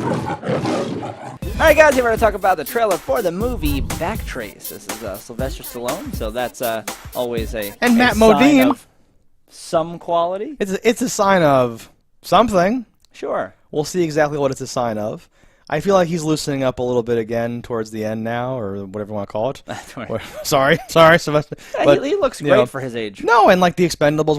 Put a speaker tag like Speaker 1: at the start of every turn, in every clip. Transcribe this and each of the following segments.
Speaker 1: All right, guys, here we're going to talk about the trailer for the movie Backtrace. This is Sylvester Stallone, so that's always
Speaker 2: and Matt
Speaker 1: sign
Speaker 2: Modine.
Speaker 1: Of some quality.
Speaker 2: It's a sign of something.
Speaker 1: Sure.
Speaker 2: We'll see exactly what it's a sign of. I feel like he's loosening up a little bit again towards the end now, or whatever you want to call it. Sorry, Sylvester.
Speaker 1: Yeah,
Speaker 2: but,
Speaker 1: he looks great for his age.
Speaker 2: No, and like the Expendables,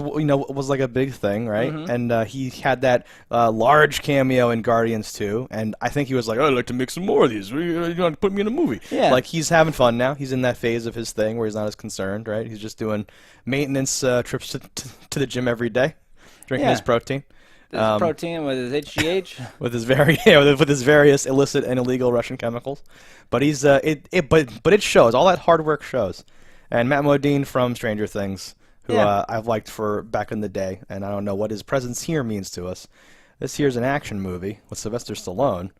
Speaker 2: was like a big thing, right?
Speaker 1: Mm-hmm.
Speaker 2: And he had that large cameo in Guardians 2, and I think he was like, I'd like to make some more of these. You want to put me in a movie?
Speaker 1: Yeah.
Speaker 2: Like he's having fun now. He's in that phase of his thing where he's not as concerned, right? He's just doing maintenance trips to the gym every day, drinking his protein.
Speaker 1: Protein with his HGH,
Speaker 2: with his with his various illicit and illegal Russian chemicals, but he's but it shows, all that hard work shows, and Matt Modine from Stranger Things, who I've liked for back in the day, and I don't know what his presence here means to us. This here's an action movie with Sylvester Stallone.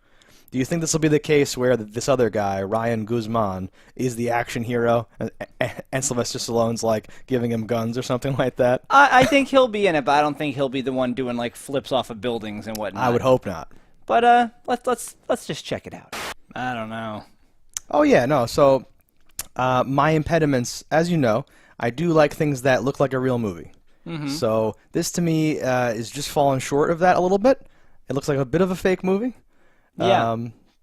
Speaker 2: Do you think this will be the case where this other guy, Ryan Guzman, is the action hero, and Sylvester Stallone's like giving him guns or something like that?
Speaker 1: I think he'll be in it, but I don't think he'll be the one doing like flips off of buildings and whatnot.
Speaker 2: I would hope not.
Speaker 1: But let's just check it out. I don't know.
Speaker 2: Oh yeah, no. So my impediments, as you know, I do like things that look like a real movie. Mm-hmm. So this to me is just falling short of that a little bit. It looks like a bit of a fake movie.
Speaker 1: Yeah.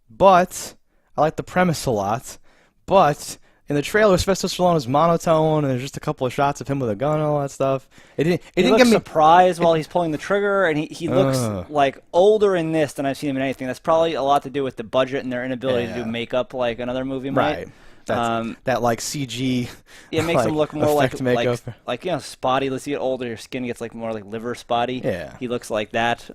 Speaker 2: But I like the premise a lot. But in the trailer, Sylvester Stallone is monotone, and there's just a couple of shots of him with a gun and all that stuff. It didn't
Speaker 1: get
Speaker 2: me
Speaker 1: surprised while he's pulling the trigger, and he looks like older in this than I've seen him in anything. That's probably a lot to do with the budget and their inability to do makeup like another movie might.
Speaker 2: Right. That like CG.
Speaker 1: Yeah, it makes him look more like
Speaker 2: makeup.
Speaker 1: spotty. As you get older, your skin gets like more like liver spotty.
Speaker 2: Yeah.
Speaker 1: He looks like that.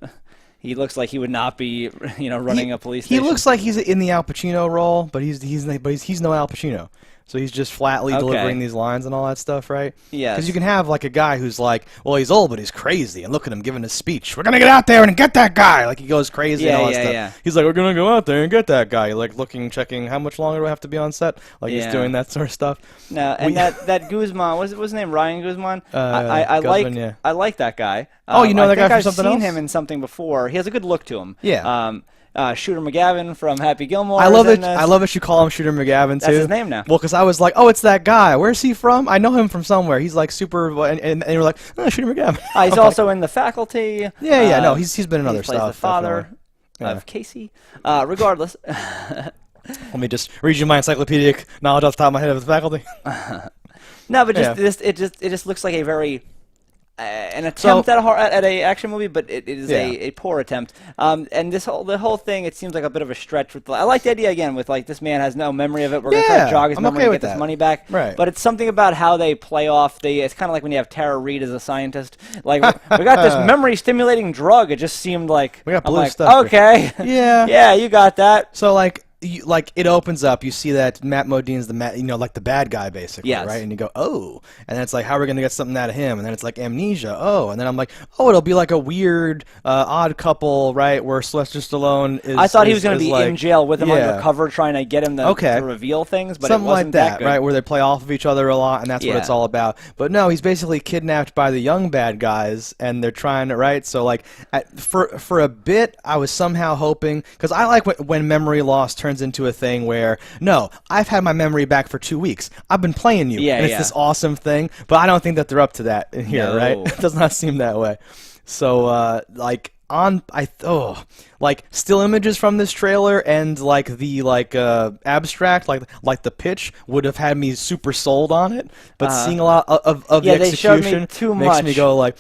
Speaker 1: He looks like he would not be, running a police station.
Speaker 2: He looks like he's in the Al Pacino role, but he's no Al Pacino. So he's just flatly delivering these lines and all that stuff, right?
Speaker 1: Yeah.
Speaker 2: Because you can have like a guy who's like, well, he's old, but he's crazy, and look at him giving his speech. We're gonna get out there and get that guy. Like he goes crazy and all that stuff.
Speaker 1: Yeah.
Speaker 2: He's like, we're gonna go out there and get that guy. Like looking, checking, how much longer do I have to be on set? Like he's doing that sort of stuff.
Speaker 1: No, and that Guzman, what's his name? Ryan Guzman. I like that guy.
Speaker 2: Oh, you know that guy from something else?
Speaker 1: I've seen him in something before. He has a good look to him.
Speaker 2: Yeah.
Speaker 1: Shooter McGavin from Happy Gilmore.
Speaker 2: I love that you call him Shooter McGavin too.
Speaker 1: That's his name now.
Speaker 2: Well, because I was like, oh, it's that guy. Where's he from? I know him from somewhere. He's like super, and you're like, oh, Shooter McGavin.
Speaker 1: He's also in The Faculty.
Speaker 2: Yeah. No, he's been in other stuff.
Speaker 1: He plays the father of Casey. Regardless.
Speaker 2: Let me just read you my encyclopedic knowledge off the top of my head of The Faculty.
Speaker 1: No, but it just looks like a very an attempt at a action movie, but it is a poor attempt. And the whole thing, it seems like a bit of a stretch. I like the idea again with like this man has no memory of it. We're gonna try to jog his memory and get this money back.
Speaker 2: Right.
Speaker 1: But it's something about how they play off. It's kind of like when you have Tara Reid as a scientist. Like we got this memory stimulating drug. It just seemed like
Speaker 2: we got blue stuff.
Speaker 1: Okay.
Speaker 2: Yeah.
Speaker 1: Yeah, you got that.
Speaker 2: So like it opens up, you see that Matt Modine's like the bad guy basically, right? And you go, oh, and then it's like, how are we gonna get something out of him? And then it's like amnesia, and then I'm like, oh, it'll be like a weird odd couple, right? Where Sylvester Stallone is.
Speaker 1: I thought he was gonna be in jail with him undercover, trying to get him to reveal things, but
Speaker 2: something
Speaker 1: it wasn't
Speaker 2: like that,
Speaker 1: good.
Speaker 2: Right? Where they play off of each other a lot, and that's what it's all about. But no, he's basically kidnapped by the young bad guys, and they're trying to So like, for a bit, I was somehow hoping, because I like when memory loss turns into a thing where, no, I've had my memory back for 2 weeks. I've been playing you. And it's this awesome thing, but I don't think that they're up to that in here, right? It does not seem that way. So, still images from this trailer and like the abstract, like the pitch would have had me super sold on it, but seeing a lot of the execution makes me go like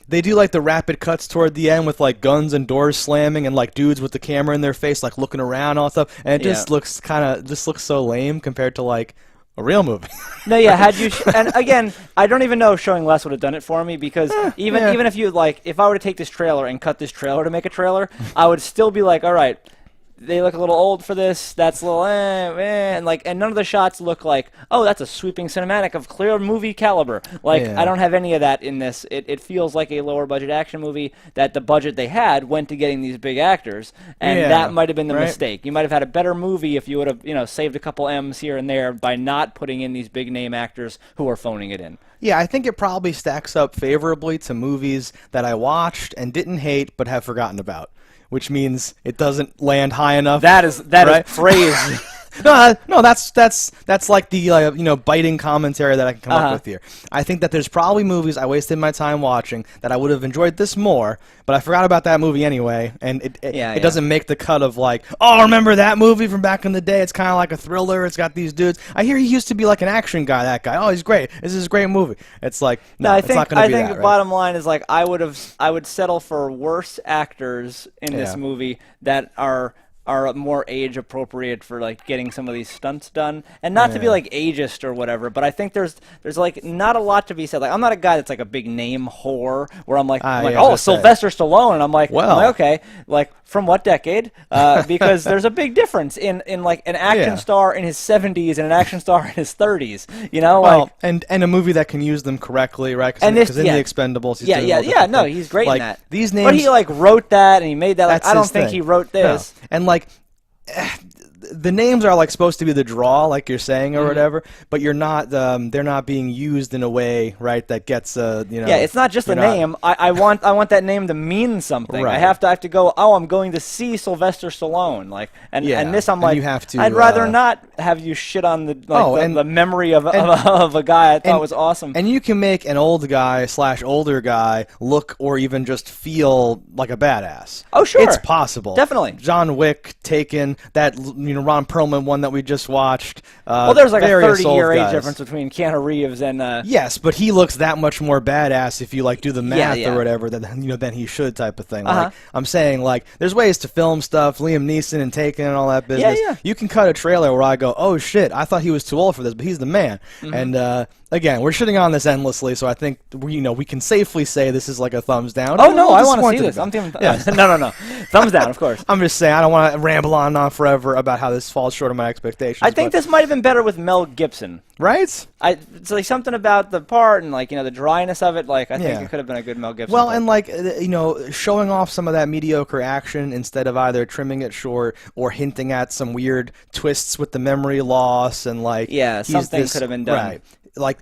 Speaker 2: they do like the rapid cuts toward the end with like guns and doors slamming and like dudes with the camera in their face like looking around and all that stuff, and it just looks so lame compared to like a real movie.
Speaker 1: No, had you and again, I don't even know if showing less would have done it for me, because even if you if I were to take this trailer and cut this trailer to make a trailer, I would still be like, all right, they look a little old for this. That's a little and none of the shots look like, oh, that's a sweeping cinematic of clear movie caliber. I don't have any of that in this. It feels like a lower budget action movie that the budget they had went to getting these big actors, and that might have been the mistake. You might have had a better movie if you would have saved a couple M's here and there by not putting in these big name actors who are phoning it in.
Speaker 2: Yeah, I think it probably stacks up favorably to movies that I watched and didn't hate but have forgotten about, which means it doesn't land high enough.
Speaker 1: That is
Speaker 2: right?
Speaker 1: praise.
Speaker 2: No, that's like the biting commentary that I can come up with here. I think that there's probably movies I wasted my time watching that I would have enjoyed this more, but I forgot about that movie anyway, and it doesn't make the cut of like, oh, remember that movie from back in the day? It's kind of like a thriller. It's got these dudes. I hear he used to be like an action guy. That guy. Oh, he's great. This is a great movie. It's like no, it's not going to be that. I think
Speaker 1: the bottom line is like I would settle for worse actors in this movie that are more age appropriate for like getting some of these stunts done, and not to be like ageist or whatever, but I think there's like not a lot to be said. Like I'm not a guy that's like a big name whore where I'm like oh, Sylvester Stallone, and I'm like, okay, like from what decade? Because there's a big difference in like an action star in his 70s and an action star in his 30s. You know,
Speaker 2: well, and a movie that can use them correctly, right? Because in the Expendables, he's doing
Speaker 1: no, he's great
Speaker 2: like,
Speaker 1: in that.
Speaker 2: These names,
Speaker 1: but he like wrote that and he made that. Like, I don't think he wrote this.
Speaker 2: No. And like the names are like supposed to be the draw, like you're saying, or whatever, but you're not. They're not being used in a way, right, that gets Yeah,
Speaker 1: it's not just a name. I want that name to mean something. Right. I have to go. Oh, I'm going to see Sylvester Stallone. Like, and this I'm like,
Speaker 2: you have to,
Speaker 1: I'd rather not have you shit on the the memory of a guy I thought was awesome.
Speaker 2: And you can make an old guy / older guy look or even just feel like a badass.
Speaker 1: Oh, sure,
Speaker 2: it's possible.
Speaker 1: Definitely.
Speaker 2: John Wick, Taken, that Ron Perlman one that we just watched.
Speaker 1: Well, there's like a 30-year age difference between Keanu Reeves and.
Speaker 2: Yes, but he looks that much more badass if you like do the math or whatever than he should, type of thing. Like, I'm saying, like, there's ways to film stuff. Liam Neeson and Taken and all that business.
Speaker 1: Yeah.
Speaker 2: You can cut a trailer where I go, oh shit, I thought he was too old for this, but he's the man. And again, we're shitting on this endlessly, so I think we can safely say this is like a thumbs down.
Speaker 1: Oh no, I want to see this. I'm thinking, no, thumbs down, of course.
Speaker 2: I'm just saying I don't want to ramble on and on forever about how this falls short of my expectations.
Speaker 1: I think this might have been better with Mel Gibson.
Speaker 2: Right?
Speaker 1: It's like something about the part and like the dryness of it. Like I think it could have been a good Mel Gibson.
Speaker 2: Well,
Speaker 1: part.
Speaker 2: and like showing off some of that mediocre action instead of either trimming it short or hinting at some weird twists with the memory loss and like
Speaker 1: something could have been done.
Speaker 2: Right. Like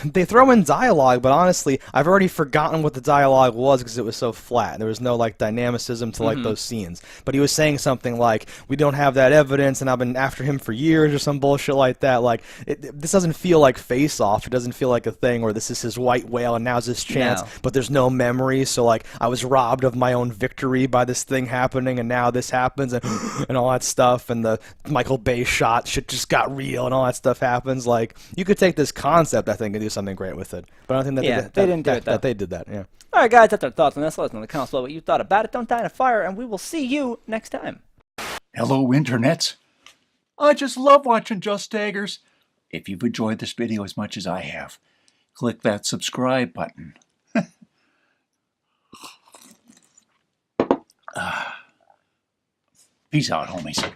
Speaker 2: they throw in dialogue, but honestly, I've already forgotten what the dialogue was because it was so flat. There was no like dynamicism to like those scenes. But he was saying something like, "We don't have that evidence, and I've been after him for years," or some bullshit like that. Like this doesn't feel like Face Off. It doesn't feel like a thing where this is his white whale and now's his chance. No. But there's no memory, so like I was robbed of my own victory by this thing happening, and now this happens, and all that stuff, and the Michael Bay shot shit just got real, and all that stuff happens. Like you could take this concept, I think, and do something great with it. But I don't think that
Speaker 1: they didn't do it.
Speaker 2: That they did that. Yeah.
Speaker 1: All right, guys, that's our thoughts on this. Let us know in the comments below what you thought about it. Don't die in a fire, and we will see you next time.
Speaker 3: Hello, internets. I just love watching JustDaggers. If you've enjoyed this video as much as I have, click that subscribe button. Peace out, homies.